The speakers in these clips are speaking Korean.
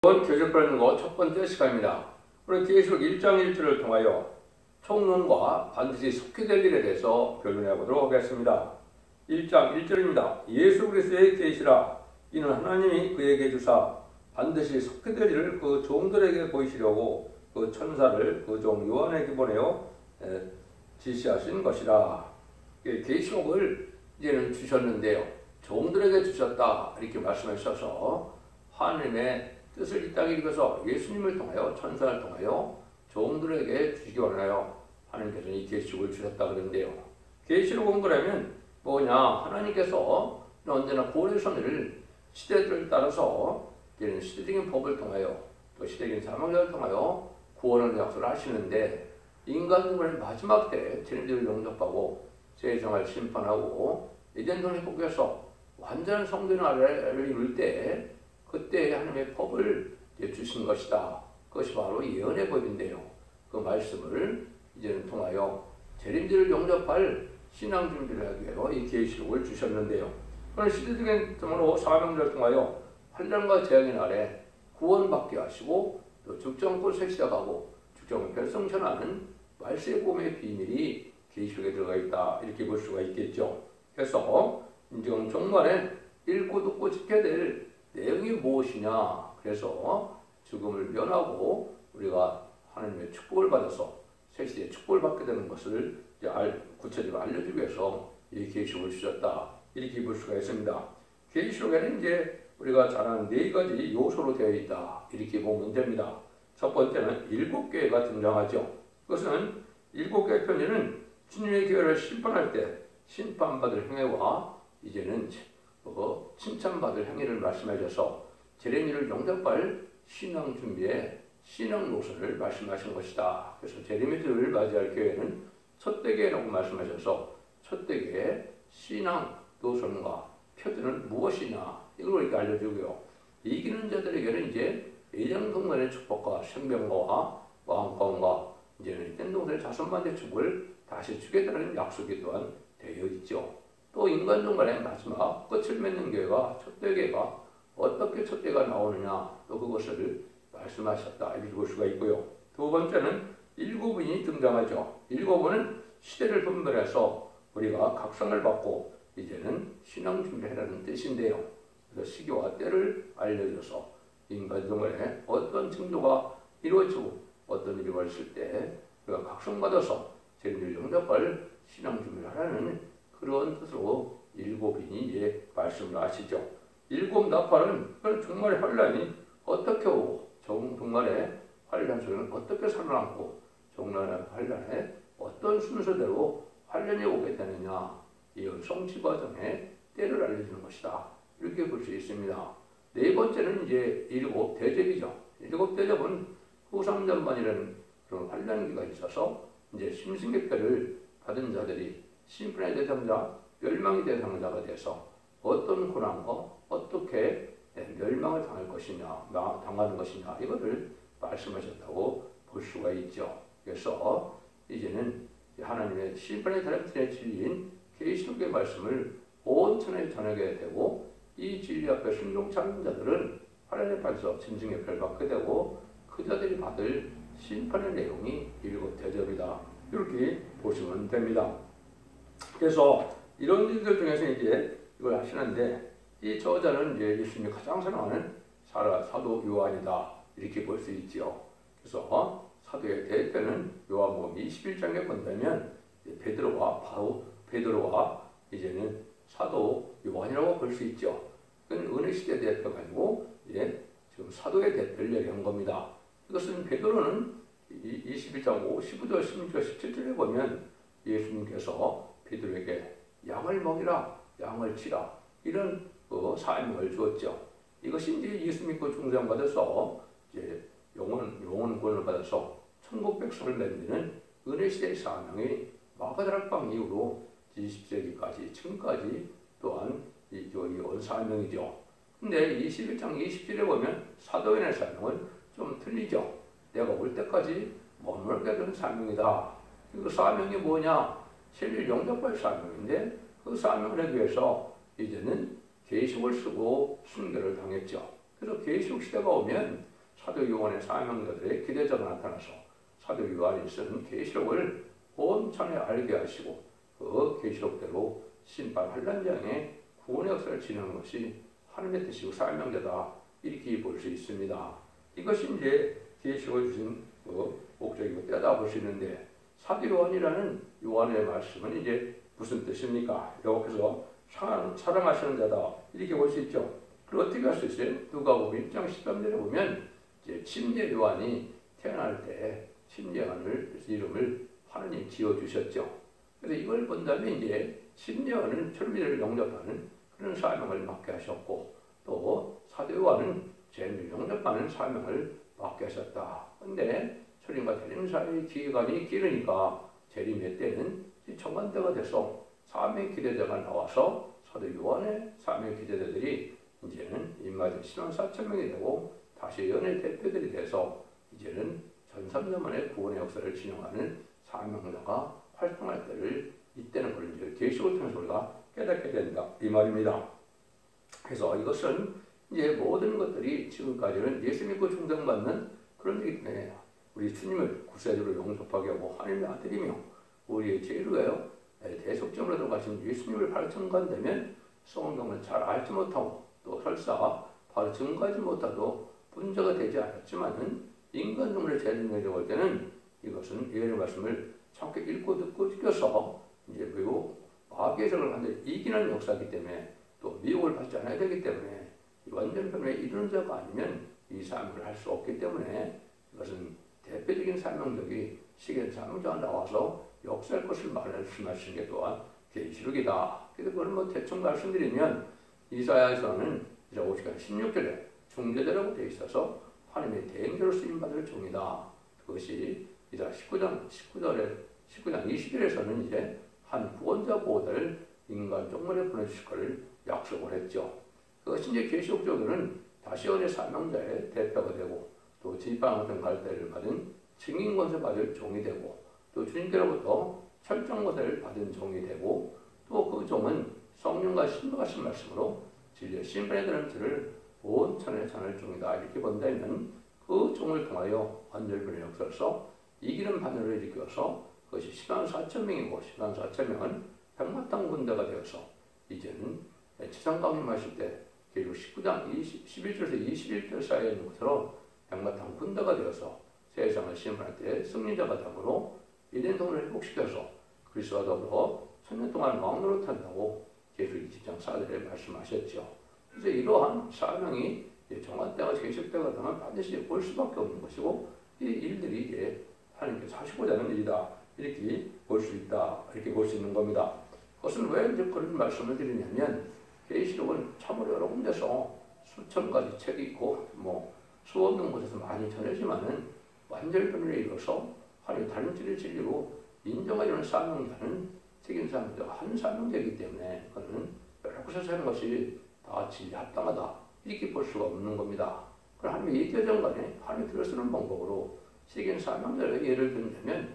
교육별거 첫 번째 시간입니다. 오늘 계시록 1장 1절을 통하여 총론과 반드시 속히 될 일에 대해서 변론해 보도록 하겠습니다. 1장 1절입니다. 예수 그리스도의 계시라. 이는 하나님이 그에게 주사 반드시 속히 될 일을 그 종들에게 보이시려고 그 천사를 그 종 요한에게 보내어 지시하신 것이라. 계시록을 이제는 주셨는데요. 종들에게 주셨다 이렇게 말씀하셔서 하나님의 뜻을 이 땅에 읽어서 예수님을 통하여 천사를 통하여 종들에게 주시기 원하여 하나님께서 이 계시록을 주셨다 그러는데요. 계시록 온 거라면 뭐냐? 하나님께서 언제나 고레선을 시대들을 따라서 이제는 시대적인 법을 통하여 또 시대적인 사망자를 통하여 구원을 약속을 하시는데 인간들의 마지막 때 죄인들을 영접하고 세상을 심판하고 예전을 회복해서 완전한 성도의 나라를 이룰 때 그때 하나님의 법을 주신 것이다. 그것이 바로 예언의 법인데요. 그 말씀을 이제는 통하여 재림들을 영접할 신앙 준비를 하기 위해 이 계시록을 주셨는데요. 그런 시대적인 등으로 사명자를 통하여 환란과 재앙의 날에 구원받게 하시고 또 죽정꽃을 시작하고 죽정을 결성전하는 말세의 복음의 비밀이 계시록에 들어가 있다. 이렇게 볼 수가 있겠죠. 그래서 지금 종말에 읽고 듣고 지켜야 될 내용이 무엇이냐? 그래서 죽음을 면하고 우리가 하나님의 축복을 받아서 새 시대의 축복을 받게 되는 것을 구체적으로 알려주기 위해서 이 계시록을 주셨다. 이렇게 볼 수가 있습니다. 계시록에는 이제 우리가 잘 아는 네 가지 요소로 되어 있다. 이렇게 보면 됩니다. 첫 번째는 7교회가 등장하죠. 그것은 7교회 편지는 주님의 교회를 심판할 때 심판받을 행위와 이제는 칭찬받을 행위를 말씀하셔서 재림일을 영접할 신앙 준비에 신앙 노선을 말씀하신 것이다. 그래서 재림일을 맞이할 교회는 첫대교회라고 말씀하셔서 첫대교회의 신앙 노선과 표준은 무엇이냐 이걸 이렇게 알려주고요. 이기는 자들에게는 이제 예정동산의 축복과 생명과 왕권과 이제는 땐동산의 자손만의 축복을 다시 주겠다는 약속이 또한 되어 있죠. 또 인간종말의 마지막 끝을 맺는 교회가 첫대교회가 어떻게 첫대가 나오느냐 또 그것을 말씀하셨다 이렇게 볼 수가 있고요. 두 번째는 7분이 등장하죠. 7분은 시대를 분별해서 우리가 각성을 받고 이제는 신앙 준비하라는 뜻인데요. 그래서 시기와 때를 알려줘서 인간종말에 어떤 징조가 이루어지고 어떤 일이 벌어질 때 우리가 각성받아서 재림을 영접할 신앙 준비를 하라는 그런 뜻으로 7인이 이제 말씀을 하시죠. 7 나팔은 종말의 환란이 어떻게 오고 종말의 환란 속에는 어떻게 살아남고 종말의 환란에 어떤 순서대로 환란이 오게 되느냐 이 성취 과정의 때를 알려주는 것이다. 이렇게 볼 수 있습니다. 네 번째는 이제 7 대접이죠. 7 대접은 후상전반이라는 그런 환란기가 있어서 이제 심승계표를 받은 자들이 심판의 대상자, 멸망의 대상자가 돼서 어떤 고난과 어떻게 멸망을 당할 것이냐, 당하는 것이냐 이거를 말씀하셨다고 볼 수가 있죠. 그래서 이제는 하나님의 심판의 다름틀의 진리인 계시록의 말씀을 온 천하에 전하게 되고 이 진리 앞에 순종치 않는 자들은 하나님 앞에서 짐승의 표를 받게 되고 그 자들이 받을 심판의 내용이 7 대접이다. 이렇게 보시면 됩니다. 그래서 이런 일들 중에서 이제 이걸 하시는데 이 저자는 이제 예수님이 가장 사랑하는 사도 요한이다 이렇게 볼 수 있지요. 그래서 사도의 대표는 요한복음 21장에 본다면 베드로와 이제는 사도 요한이라고 볼 수 있죠. 그건 은혜 시대 대표가 아니고 이제 지금 사도의 대표를 얘기한 겁니다. 이것은 베드로는 21장 15절, 16절, 17절에 보면 예수님께서 베드로에게 양을 먹이라, 양을 치라 이런 사명을 주었죠. 이것이 이제 예수 믿고 중생받아서 이제 영혼권을 받아서 천국 백성을 만드는 은혜 시대의 사명이 마가다락방 이후로 20세기까지 지금까지 또한 온 사명이죠. 근데 21장 20절에 보면 사도인의 사명은 좀 틀리죠. 내가 올 때까지 머물게 되는 사명이다. 그 사명이 뭐냐? 세리를 영접할 사명인데 그 사명을 하기 위해서 이제는 계시록을 쓰고 순교를 당했죠. 그래서 계시록 시대가 오면 사도 요한의 사명자들의 기대자가 나타나서 사도 요한이 쓴 계시록을 온전히 알게 하시고 그 계시록대로 심판 환란장의 구원의 역사를 진행하는 것이 하나님의 뜻이고 사명자다, 이렇게 볼 수 있습니다. 이것이 이제 계시록을 주신 그 목적이고 때다 볼 수 있는데, 사도 요한이라는 요한의 말씀은 이제 무슨 뜻입니까? 여호와께서 사랑하시는 자다, 이렇게 볼 수 있죠. 그리고 어떻게 할 수 있어요? 누가복음 1장 13절에 보면 이제 침례 요한이 태어날 때 침례 요한을 이름을 하나님 지어 주셨죠. 그래서 이걸 본다면 이제 침례 요한은 천리를 영접하는 그런 사명을 맡게 하셨고, 또 사도 요한은 죄를 영접하는 사명을 맡게 하셨다. 그런데 천리과 재림 사이의 기간이 길으니까 재림의 때는 청관대가 돼서 사명의 기대자가 나와서 사도 요한의 사명의 기대자들이 이제는 인마들 10만 4천 명이 되고 다시 연의 대표들이 돼서 이제는 전삼년만의 구원의 역사를 진행하는 사명자가 활동할 때를, 이때는 그걸 이제 계시록을 통해서 우리가 깨닫게 된다, 이 말입니다. 그래서 이것은 이제 모든 것들이 지금까지는 예수 믿고 중생받는 그런 얘기 때문에 우리 주님을 구세주로 영접하게 하고 하나님의 아들이며 우리의 죄로요 대속점으로 들어가신 예수님을 바로 증거한다면 성경을 잘 알지 못하고 또 설사 바로 증거하지 못하도 문제가 되지 않았지만은 인간 눈물의 죄를 내려올 때는 이것은 예언의 말씀을 참게 읽고 듣고 지켜서 이제 매우 마귀의적을 완전히 이기는 역사이기 때문에 또 미혹을 받지 않아야 되기 때문에 완전 변화에 이르는 자가 아니면 이 사명을 할 수 없기 때문에 이것은 대표적인 사명적이 시계 사명자가 나와서 역사할 것을 말씀하시는 게 또한 계시록이다. 그래서 그걸 뭐 대충 말씀드리면 이사야에서는 50장 16절에 중재자라고 되어 있어서 하나님의 대행자로 쓰임받을 종이다. 그것이 이사 19장 20절에서는 이제 한 구원자 보호자를 인간 종말에 보내주실 것을 약속을 했죠. 그것이 이제 계시록적으로는 다시 원의 사명자의 대표가 되고 또 지방 같은 갈대를 받은 증인 권세 받을 종이 되고 또 주님께로부터 철정 권세를 받은 종이 되고 또 그 종은 성령과 신부하신 말씀으로 진리의 심판에 대한 틀을 온 천에 전할 종이다, 이렇게 본다면 그 종을 통하여 완전변의 역사로서 이기는 바늘을 일으켜서 그것이 10만 4천 명이고 10만 4천 명은 백마탄 군대가 되어서 이제는 지상 강림하실 때 계시록 19장 11절에서 21절 사이에 있는 것처럼 백마탄 군대가 되어서 세상을 심판할 때 승리자가 되므로 이된 동을 회복시켜서 그리스도와 더불어 천년 동안 왕노릇 한다고 계시록 20장 4절에 말씀하셨죠. 그래서 이러한 사명이 정한 때가 계실 때가 되면 반드시 볼 수밖에 없는 것이고 이 일들이 이제 하나님께서 하시고자 하는 일이다, 이렇게 볼 수 있다, 이렇게 볼 수 있는 겁니다. 그것은 왜 이제 그런 말씀을 드리냐면 계시록은 참으로 여러 군데서 수천 가지 책이 있고 뭐 수없는 곳에서 많이 전해지만은 완전변을 이뤄서 하나님 다른 진리로 인정하려는 사명자는 책임 사명자가 한 사명자이기 때문에 그는 여러 곳에서 하는 것이 다 진리 합당하다, 이렇게 볼 수가 없는 겁니다. 그럼 하나님의 예교정 간에 하나님의 들을 쓰는 방법으로 책임 사명자를 예를 든다면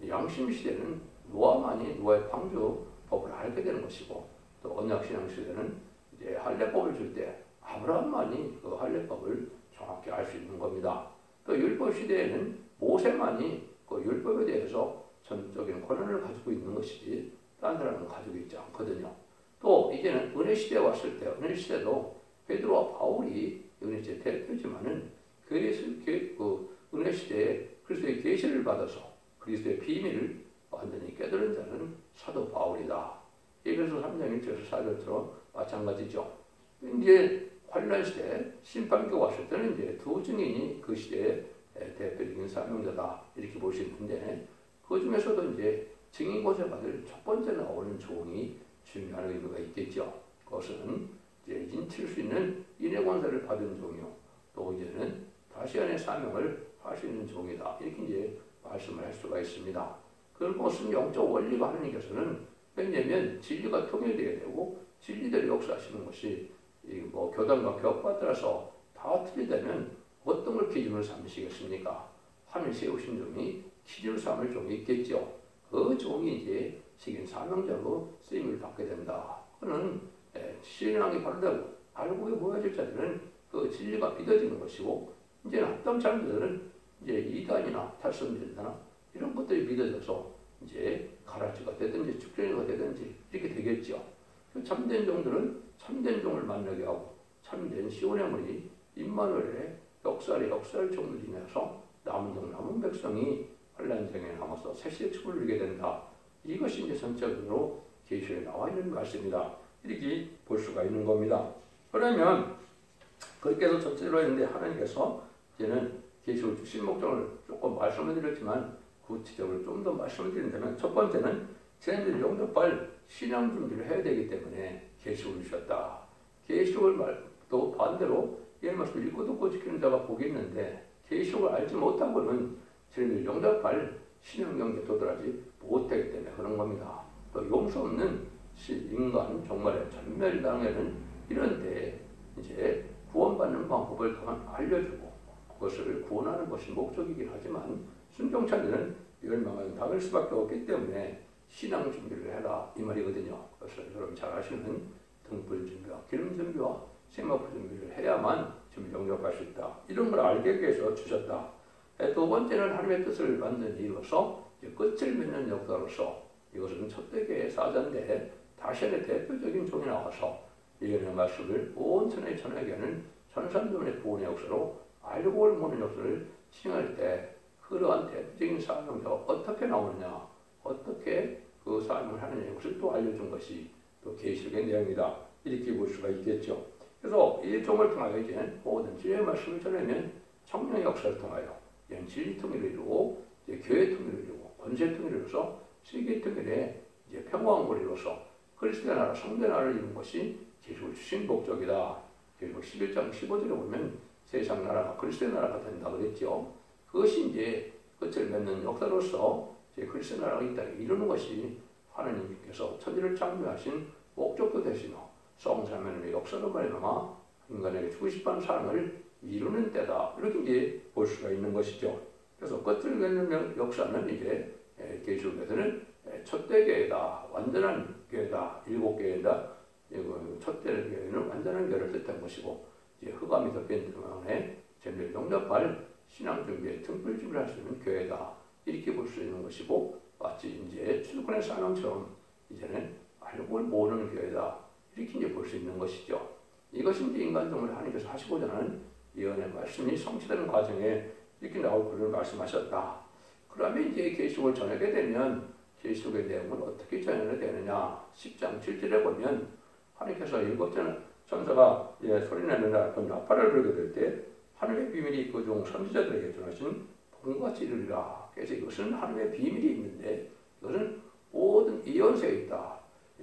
양심 시대는 노아만이 노아의 방주법을 알게 되는 것이고 또 언약신앙 시대는 이제 할례법을 줄 때 아브라함만이 그 할례법을 정확히 알 수 있는 겁니다. 또 율법 시대에는 모세만이 그 율법에 대해서 전적인 권한을 가지고 있는 것이지 다른 사람은 가지고 있지 않거든요. 또 이제는 은혜 시대에 왔을 때 은혜 시대도 베드로와 바울이 은혜 시대 대표지만은 그 은혜 시대에 그리스도의 계시를 받아서 그리스도의 비밀을 완전히 깨달은 자는 사도 바울이다. 에베소 3장 1절에서 4절처럼 마찬가지죠. 이제 환란 시대 심판기가 왔을 때는 이제 두 증인이 그 시대의 대표적인 사명자다, 이렇게 볼 수 있는데 그 중에서도 이제 증인 권세 받을 첫 번째 나오는 종이 중요한 의미가 있겠죠. 그것은 이제 인칠 수 있는 인의 권세를 받은 종이요, 또 이제는 다시 안의 사명을 할 수 있는 종이다, 이렇게 이제 말씀을 할 수가 있습니다. 그것은 영적 원리가 하나님께서는, 왜냐하면 진리가 통일되어야 되고 진리대로 역사하시는 것이 뭐 교단과 교파에 따라서 다 틀리다면 어떤 걸 기준으로 삼으시겠습니까? 하늘 세우신 종이 기준으로 삼을 종이 있겠죠. 그 종이 이제 식인 사명자로 쓰임을 받게 된다. 그는 신앙이 바르다고 알고 모여질 자들은 그 진리가 믿어지는 것이고 이제 어떤 사람들은 이제 이단이나 탈선전이나 이런 것들이 믿어져서 이제 가라지가 되든지 축전이가 되든지 이렇게 되겠죠. 참된 종들은 참된 종을 만나게 하고 참된 시온의 머리 임마누엘의 역사를 종들이 내서 남은 백성이 환란생에 남아서 새시의 축을 누리게 된다. 이것이 이제 전적으로 계시에 나와 있는 말씀이다. 이렇게 볼 수가 있는 겁니다. 그러면 그렇게 해서 전체로 했는데 하나님께서 이제는 계시를 주신 목적을 조금 말씀을 드렸지만 구체적으로 좀 더 말씀을 드린다면 첫 번째는 쟤네들 영접할 신앙 준비를 해야 되기 때문에 계시를 주셨다. 계시를 또 반대로 예를 들어서 읽고 듣고 지키는 자가 복이 있는데 계시를 알지 못하고는 쟤네들 영접할 신앙 경계 도달하지 못하기 때문에 그런 겁니다. 또 용서 없는 인간 정말의 전멸당에는 이런 때 이제 구원받는 방법을 더 알려주고 그것을 구원하는 것이 목적이긴 하지만 순종차들은 멸망을 당할 수밖에 없기 때문에 신앙 준비를 해라 이 말이거든요. 그래서 여러분 잘 아시는 등불 준비와 기름 준비와 세마포 준비를 해야만 지금 영접할 수 있다. 이런 걸 알게 위해서 주셨다. 두 번째는 하나님의 뜻을 완전히 이루어서 끝을 맺는 역사로서 이것은 첫대계의 사자인데 다시의 대표적인 종이 나와서 예언의 말씀을 온 천하에 전하게 하는 천산도문의 구원의 역사로 알고 모르는 역사를 칭할 때 그러한 대표적인 사명이 어떻게 나오느냐, 어떻게 그 사명을 하느냐 이것을 또 알려준 것이 또 계시록의 내용이다. 이렇게 볼 수가 있겠죠. 그래서 이 종을 통하여 이제 모든 진리의 말씀을 전하면 청년의 역사를 통하여 진리 통일을 이루고 교회 통일을 이루고 권세 통일을 이루어서 세계 통일에 이제 평화왕국을 이루어서 그리스도의 나라, 성도의 나라를 이룬 것이 계시록을 주신 목적이다. 계시록 11장 15절에 보면 세상 나라가 그리스도의 나라가 된다 그랬죠. 그것이 이제 끝을 맺는 역사로서 이제 그리스도의 나라가 이 땅에 이루는 것이 하나님께서 천지를 창조하신 목적도 되시며 성삼위의 역사로 말미암아 인간에게 주고 싶은 사랑을 이루는 때다. 이렇게 이제 볼 수가 있는 것이죠. 그래서 끝을 맺는 역사는 이제 계시록에서는 첫대교회다. 완전한 교회다. 7교회다. 첫대 교회는 완전한 교회를 뜻한 것이고 이제 흑암이 덮인 동안에 쟤네를 용접할 신앙 준비에 등불 준비를 할 수 있는 교회다. 이렇게 볼 수 있는 것이고 마치 이제 출근의 사명처럼 이제는 알고 모르는 교회다. 이렇게 이제 볼 수 있는 것이죠. 이것이 이제 인간성을 하나님께서 하시고자 하는 예언의 말씀이 성취되는 과정에 이렇게 나올 것을 말씀하셨다. 그러면 이제 계시록을 전하게 되면 계시록의 내용은 어떻게 전해야 되느냐? 10장 7절에 보면 하나님께서 7째 천사가 소리내는 나팔을 불게 될 때 하늘의 비밀이 그 종 선지자들에게 전하신 복음과 이르리라. 그래서 이것은 하늘의 비밀이 있는데 이것은 모든 예언서에 있다.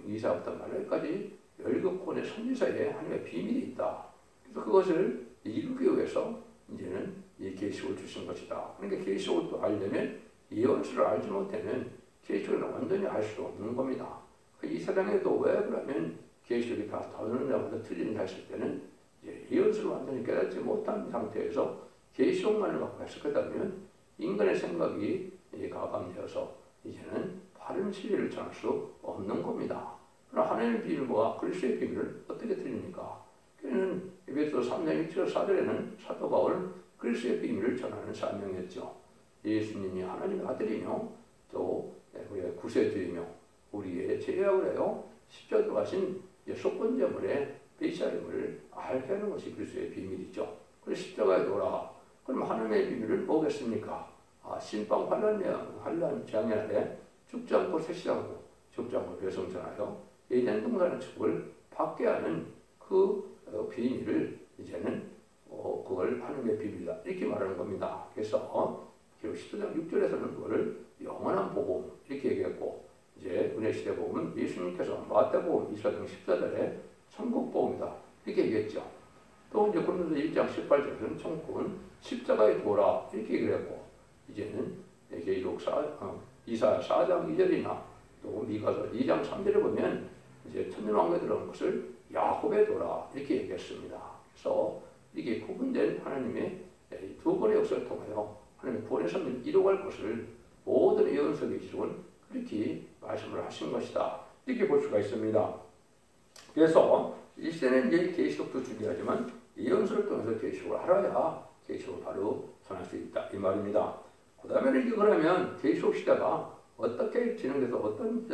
이사부터 말라기까지 7권의 선지서에 하늘의 비밀이 있다. 그래서 그것을 이루기 위해서 이제는 이 계시록을 주신 것이다. 그러니까 계시록을 또 알려면 예언서를 알지 못하면 계시록은 완전히 알 수 없는 겁니다. 이 세상에도 왜 그러면 계시록이 다 다른 자보다 틀린다 했을 때는 예언서를 완전히 깨닫지 못한 상태에서 계시록만을 갖고 해석하다면 인간의 생각이 가감되어서 이제는 바른 진리를 전할 수 없는 겁니다. 그러나 하나님의 비밀과 그리스도의 비밀을 어떻게 틀립니까? 그는 에베소서 3장 1절 4절에는 사도 바울 그리스도의 비밀을 전하는 사명이었죠. 예수님이 하나님의 아들이며 또 우리의 구세주이며 우리의 죄악을 하여 십자가에 들어가신 속건제물의 메시아임을 알게 하는 것이 그리스도의 비밀이죠. 그래서 십자가에 돌아 그럼 하나님의 비밀을 뭐겠습니까? 신방 환란 재앙의 날에 죽지 않고 새시하고 죽지 않고 배성전하여 예전 동산의 축을 받게 하는 그 비밀을 이제는 그걸 하나님의 비밀이다 이렇게 말하는 겁니다. 그래서 10장 6절에서는 그거를 영원한 복음 이렇게 얘기했고 이제 은혜시대 복음은 예수님께서 마태복음 24장 14절에 천국 복음이다 이렇게 얘기했죠. 또 이제 고린도서 1장 18절에서는 천국은 십자가에 도라 이렇게 얘기를 했고 이제는 이사야 4장 2절이나 또 미가서 2장 3절에 보면 이제 천년왕국에 들어온 것을 야곱에 도라 이렇게 얘기했습니다. 그래서 이게 구분된 하나님의 두 번의 역사를 통하여 하나님의 구원의 선을 이루어갈 것을 모든 예언서 계시록은 그렇게 말씀을 하신 것이다. 이렇게 볼 수가 있습니다. 그래서 이 시대는 이제 계시록도 중요하지만 예언서를 통해서 계시록을 알아야 계시록을 바로 전할 수 있다 이 말입니다. 그 다음에는 이제 그러면 계시록 시대가 어떻게 진행돼서 어떤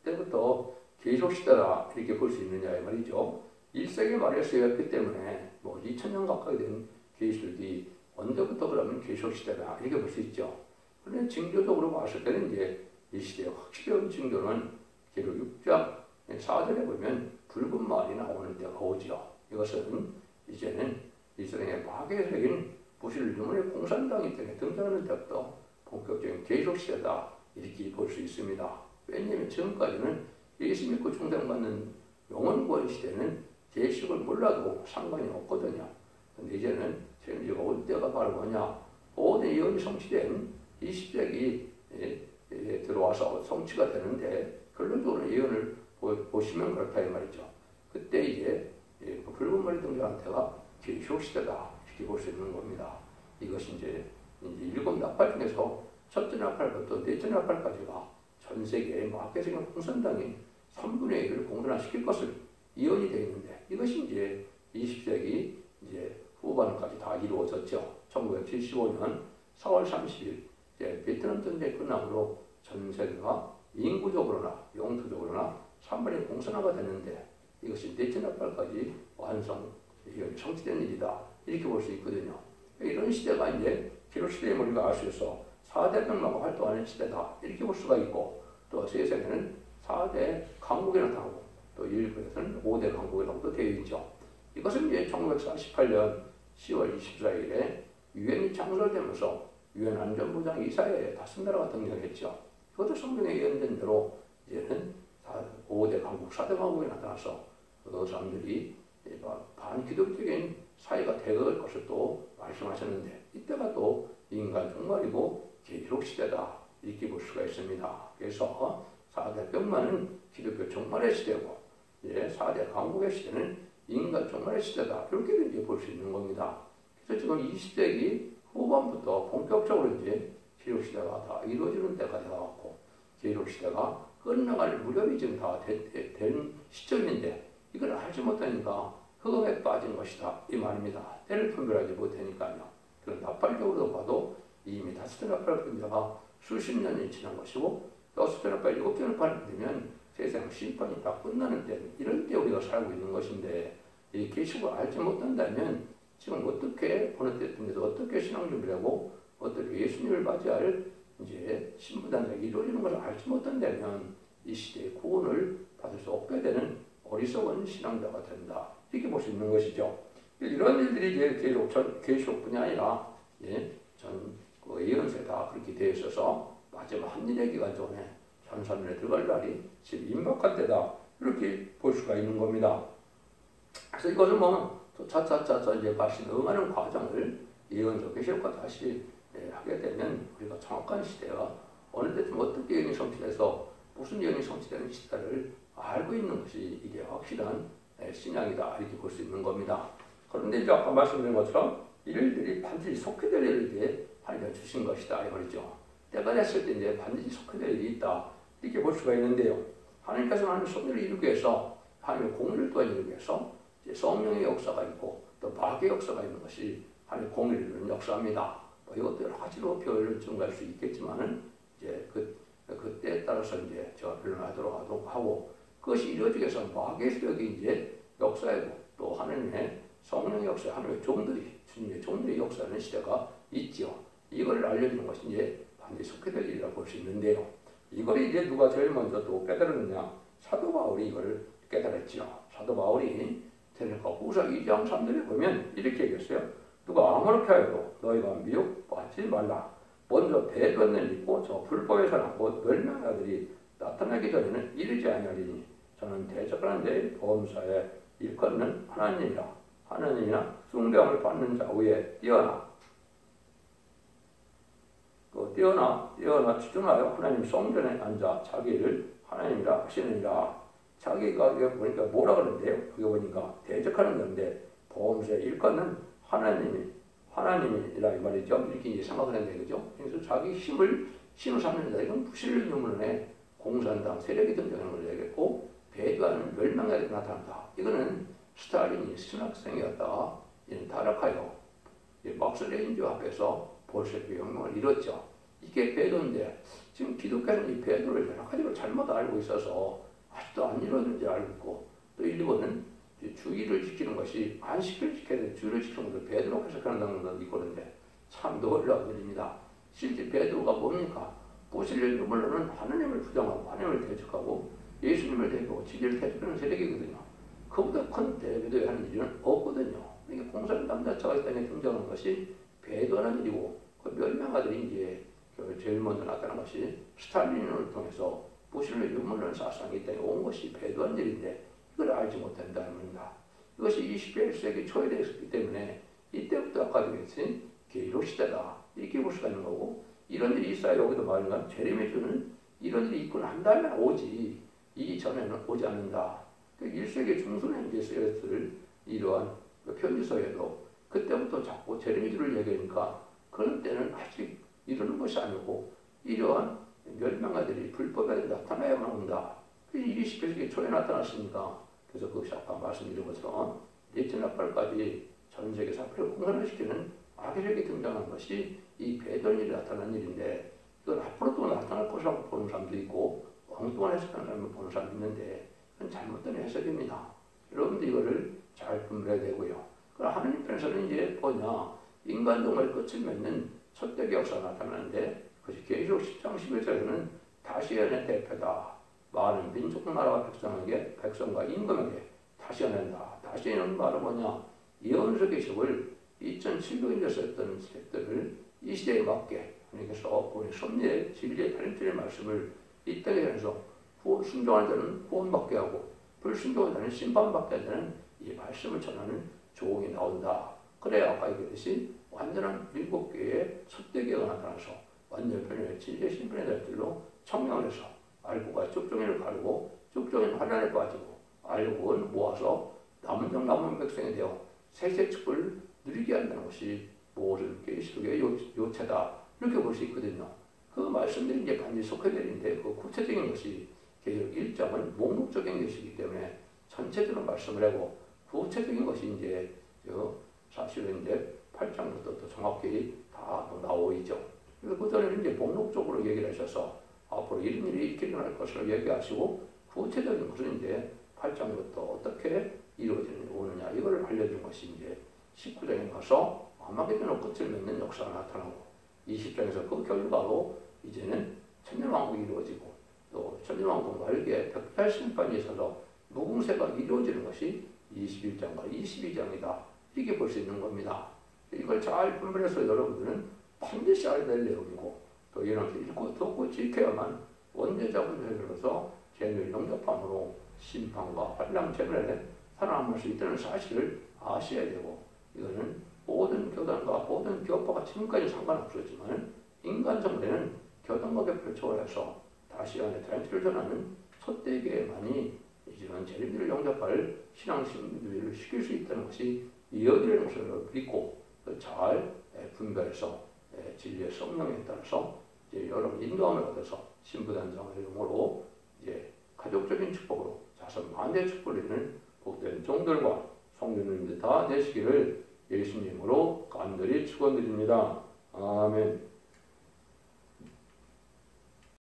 때부터 계시록 시대다 이렇게 볼 수 있느냐 이 말이죠. 1세기 말에 쓰였기 때문에 뭐 2000년 가까이 된 계시록이 언제부터 그러면 계시록 시대다 이렇게 볼 수 있죠. 그런데 징조적으로 봤을 때는 이제 이 시대의 확실한 징조는 계시록 6장 4절에 보면 붉은 말이 나오는 때가 오죠. 이것은 이제는 이스라엘의 파괴적인 부실 유물의 공산당이 때문에 등장하는 때부터 본격적인 계시록 시대다 이렇게 볼 수 있습니다. 왜냐하면 지금까지는 예수 믿고 충성받는 영원구원 시대는 계시록을 몰라도 상관이 없거든요. 근데 이제는 지금 올 때가 바로 뭐냐? 모든 예언이 성취된 20세기 들어와서 성취가 되는데 결론적으로 예언을 보시면 그렇다 이 말이죠. 그때 이제 붉은 머리 등장한 때가 계시록 시대다 이렇게 볼 수 있는 겁니다. 이것이 이제 7나팔 중에서 첫째 나팔부터 넷째 나팔까지가 전 세계의 마케팅의 공산당이 3분의 1을 공산화시킬 것을 예언이 되어 있는데 이것이 이제 20세기 이제 후반까지 다 이루어졌죠. 1975년 4월 30일 베트남 전쟁이 끝나므로 전 세계가 인구적으로나 영토적으로나 3분의 1 공산화가 되는데 이것이 넷째 나팔까지 성취된 일이다 이렇게 볼 수 있거든요. 이런 시대가 이제 기록 시대의 우리가 알 수 있어 4대 병마가 활동하는 시대다 이렇게 볼 수가 있고 또 세상에는 4대 강국이 나타나고 또 일부에서는 5대 강국이라고도 되어 있죠. 이것은 이제 1948년 10월 24일에 유엔이 창설되면서 유엔 안전보장 이사회에 다섯 나라가 등장했죠. 이것도 성경에 예언된 대로 이제는 5대 강국, 4대 강국이 나타나서 그 사람들이 반기독적인 사회가 되어갈 것을 또 말씀하셨는데 이때가 또 인간 종말이고 계시록 시대다 이렇게 볼 수가 있습니다. 그래서 4대 병마는 기독교 종말의 시대고 4대 강국의 시대는 인간 종말의 시대다 이렇게 이제 볼 수 있는 겁니다. 그래서 지금 20세기 후반부터 본격적으로 이제 계시록 시대가 다 이루어지는 때가 되어갖고 계시록 시대가 끝나갈 무렵이 지금 다 된 시점인데 이걸 알지 못하니까 흑암에 빠진 것이다 이 말입니다. 때를 분별하지 못하니까요. 그런 나팔적으로 봐도 이미 다섯째 나팔 분자가 수십 년이 지난 것이고 여섯째 나팔, 일곱째 나팔 되면 세상 심판이 다 끝나는 때 이런 때 우리가 살고 있는 것인데 이 계시록을 알지 못한다면 지금 어떻게 보는 때쯤에서 어떻게 신앙 준비를 하고 어떻게 예수님을 맞이할 이제 신부단장이 이루어지는 것을 알지 못한다면 이 시대의 구원을 받을 수 없게 되는 어리석은 신앙자가 된다 이렇게 볼 수 있는 것이죠. 이런 일들이 이제 계시록뿐이 아니라 전 예언세다 그렇게 되어 있어서 마지막 한일의 기간 전에 천사면에 들어갈 날이 지금 임박한 때다 이렇게 볼 수가 있는 겁니다. 그래서 이것을 또 차차차차 이제 다시 응하는 과정을 예언적 계시록과 다시 하게 되면 우리가 정확한 시대가 어느 때쯤 어떻게 예언이 성취돼서 무슨 예언이 성취되는 시대를 알고 있는 것이 이게 확실한 신앙이다 이렇게 볼 수 있는 겁니다. 그런데 이제 아까 말씀드린 것처럼 일들이 반드시 속해될 일을 이제 하나님이 주신 것이다 이 말이죠. 때가 됐을 때 이제 반드시 속해될 일이 있다 이렇게 볼 수가 있는데요. 하나님께서는 하나님의 섭리를 이루기 위해서 하나님의 공의를 또한 이루기 위해서 이제 성령의 역사가 있고 또 마귀의 역사가 있는 것이 하나님의 공의를 이루는 역사입니다. 이것도 여러 가지로 표현을 증가할 수 있겠지만은 이제 그때에 따라서 이제 변화하도록 하고 그것이 이루어지기 위해서 마귀의 세력이 이제 역사이고 또 하나님의 성령의 역사, 하나님의 종들이 주님의 종들이 역사하는 시대가 있지요. 이걸 알려주는 것이 이제 반드시 속해될 일이라고 볼 수 있는데요. 이걸 이제 누가 제일 먼저 또 깨달았느냐? 사도 바울이 이걸 깨달았죠. 사도 바울이 데살로니가 2장 3절에 보면 이렇게 얘기했어요. 누가 아무렇게 하여도 너희가 미혹받지 말라. 먼저 대변을 입고 저 불법의 사람 곧 멸망의 아들이 나타나기 전에는 이르지 아니하리니 저는 대적하는 자의 범사에 일컫는 하나님이나 숭배함을 받는 자 위에 뛰어나 추종하여 하나님 성전에 앉아 자기를 하나님이라 하시느니라. 자기가 여기 보니까 뭐라 그러는데요? 여기 보니까 대적하는 건데 범사에 일컫는 하나님이라 이 말이죠. 이렇게 이제 생각을 했는데 그죠? 그래서 자기 힘을 신을 삼는 자 이건 부실 유물론에 공산당 세력이 등장하는 걸 얘기했고 배교하는 멸망에 나타난다. 이거는 스탈린이 신학생이었다가 타락하여 막스레인주 앞에서 볼셰비크 혁명을 이뤘죠. 이게 배도인데 지금 기독교는 이 배도를 여러 가지로 잘못 알고 있어서 아직도 안 이루어진지 알고 있고, 또 일부는 주의를 지키는 것이 안식을 지켜야 돼. 주의를 지키는 것을 배도로 해석하는 건 있거든요. 참 놀라운 일입니다. 실제 배도가 뭡니까? 보실의 유물로는 하나님을 부정하고 하나님을 대적하고 예수님을 대적하고 진리를 대적하는 세력이거든요. 그보다 큰 배도에 하는 일은 없거든요. 이게 공산 담자차가 이 땅에 등장하는 것이 배도하는 일이고, 그 멸망아들이 이제 제일 먼저 나타난 것이 스탈린을 통해서 보실의 유물론 사상이 이 땅에 온 것이 배도한 일인데, 이걸 알지 못한다는 겁니다. 이것이 21세기 초에 되었기 때문에 이때부터 아까도 그랬지 게이로 시대다 이렇게 볼 수가 있는 거고, 이런 일이 있어야 여기도 말하는 제레미야는 이런 일이 있고 난 다음에 오지 이전에는 오지 않는다. 1세기 중순에 이제 쓰였을 이러한 편지서에도 그때부터 자꾸 제레미야를 얘기하니까 그런 때는 아직 이러는 것이 아니고 이러한 멸망아들이 불법에 나타나야만 온다. 20세기 초에 나타났으니까, 그래서 그것이 아까 말씀드린 것처럼 네티나팔까지 전 세계 사회를 공산화시키는 악의력이 등장한 것이 이 배도일이 나타난 일인데, 이건 앞으로도 나타날 것이라고 보는 사람도 있고 엉뚱한 해석하는 사람을 보는 사람도 있는데, 그건 잘못된 해석입니다. 여러분들 이거를 잘 분별해야 되고요. 그럼 하나님 편에서는 이제 뭐냐, 인간 동물 끝을 맺는 첫대기 역사가 나타나는데, 그것이 계시록 10장 11절에는 다시연의 대표다. 많은 민족 나라와 백성과 임금에게 다시연한다. 다시연은 바로 뭐냐, 예언서 계시록을 2700년 썼던 책들을 이 시대에 맞게 하나님께서 우리 섭리의 진리의 달인들의 말씀을 이 땅에 대해서 순종하는 자는 구원받게 하고 불순종하는 자는 심판받게 하는 이 말씀을 전하는 조응이 나온다. 그래야 아까 얘기했듯이 완전한 7개의 섭대기가 나타나서 완전편의 진리의 심판의 달들로 청명을 해서 알고가 쭉종이를 가르고 쭉종이는 환란에 빠지고 알고는 모아서 남은 백성이 되어 세세 축복을 누리게 한다는 것이 모든 계시록의 요체다. 이렇게 볼 수 있거든요. 그 말씀들이 이제 반드시 속해드리는데, 그 구체적인 것이 계시록 1장은 목록적인 것이기 때문에 전체적으로 말씀을 하고, 구체적인 것이 이제 사실은 이제 8장부터 또 정확히 다 나오죠. 그래서 그 전에는 이제 목록적으로 얘기를 하셔서 앞으로 이런 일이 이렇게 일어날 것을 얘기하시고, 구체적인 것은 이제 8장부터 어떻게 이루어지느냐 이걸 알려준 것이 이제 19장에 가서 아마게도는 끝을 맺는 역사가 나타나고, 20장에서 그 결과로 이제는 천년왕국이 이루어지고, 또 천년왕국 말기에 백달 심판이 있어서 무궁세가 이루어지는 것이 21장과 22장이다. 이렇게 볼 수 있는 겁니다. 이걸 잘 분별해서 여러분들은 반드시 알아야 될 내용이고, 또 이런 읽고 듣고 지켜야만 원대자분을 들어서 죄를 영접함으로 심판과 환랑 재멸에 살아남을 수 있다는 사실을 아셔야 되고, 이거는 모든 교단과 모든 교파가 지금까지 상관없었지만 인간 정대는 교단과 교파를 초월해서 다시 안에 단체를 전하는 첫대기에만이 이제는 재림들을 영접할 신앙 신비를 시킬 수 있다는 것이 이어지는 것을 믿고 잘 분별해서 진리의 성령에 따라서 이제 여러분 인도함을 얻어서 신부단장을 이름으로 이제 가족적인 축복으로 자손 만대 축복을 이루는 복된 종들과 성도님들 다 되시기를 예수님으로 간절히 축원드립니다. 아멘.